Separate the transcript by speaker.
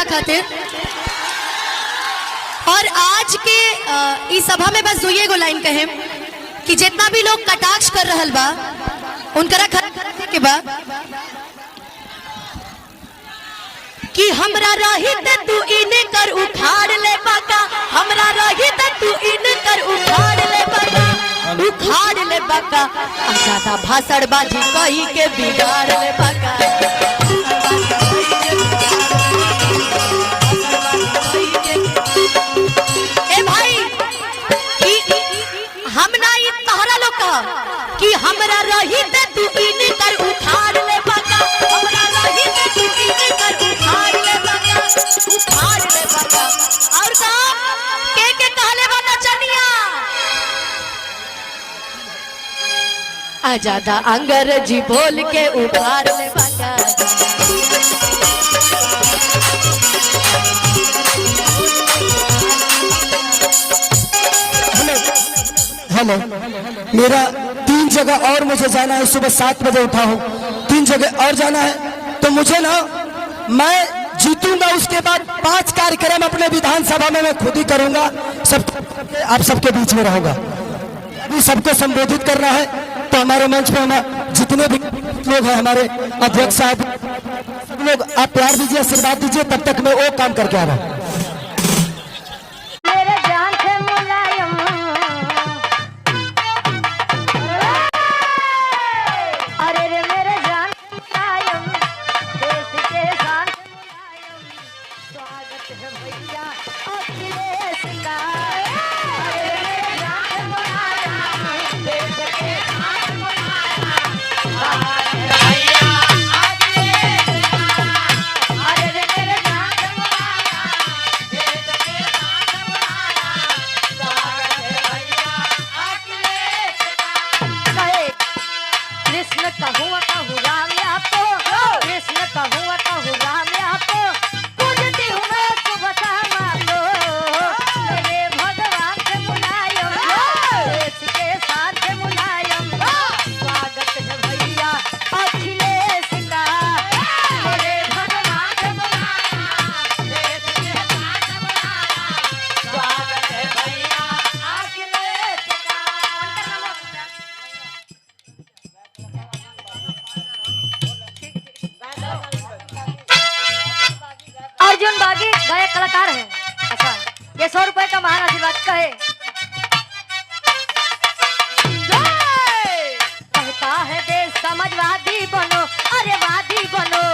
Speaker 1: खातिर। और आज के इस सभा में बस दुइये गो लाइन कहे कि जितना भी लोग कटाक्ष कर रहल बा उनकरा खड़े के बा कि हमरा रहित तू इने कर उखाड़ ले बाका, हमरा रहित तू इने कर उखाड़ ले बाका, उखाड़ ले बाका, ज्यादा भाषण बाजी कही के बिगाड़ ले बाका। ए भाई हम ना ये तहरा लोग कहा कि हमरा रहित तू इने कर उखाड़ ले बाका, हमरा रहित तू इने कर उखाड़ ले बाका, उखाड़ ले बाका। और का के कहले बा नचनिया आजादा अंग्रेजी बोल के उखाड़ ले बाका।
Speaker 2: हेलो, मेरा 3 जगह और मुझे जाना है, सुबह 7 बजे उठा हूँ, 3 जगह और जाना है। तो मुझे ना, मैं जीतूंगा उसके बाद 5 कार्यक्रम अपने विधानसभा में मैं खुद ही करूंगा, सब आप सबके बीच में रहूंगा। अभी सबको संबोधित करना है, तो हमारे मंच पे हमारे जितने भी लोग हैं, हमारे अध्यक्ष साहब, सब लोग आप प्यार दीजिए, आशीर्वाद दीजिए, तब तक मैं वो काम करके आ रहा हूँ।
Speaker 3: अर्जुन बागी गायक कलाकार है। अच्छा, ये 100 रुपए का महान आशीर्वाद कहे। कहता है देश समाजवादी बनो, अरे वादी बनो।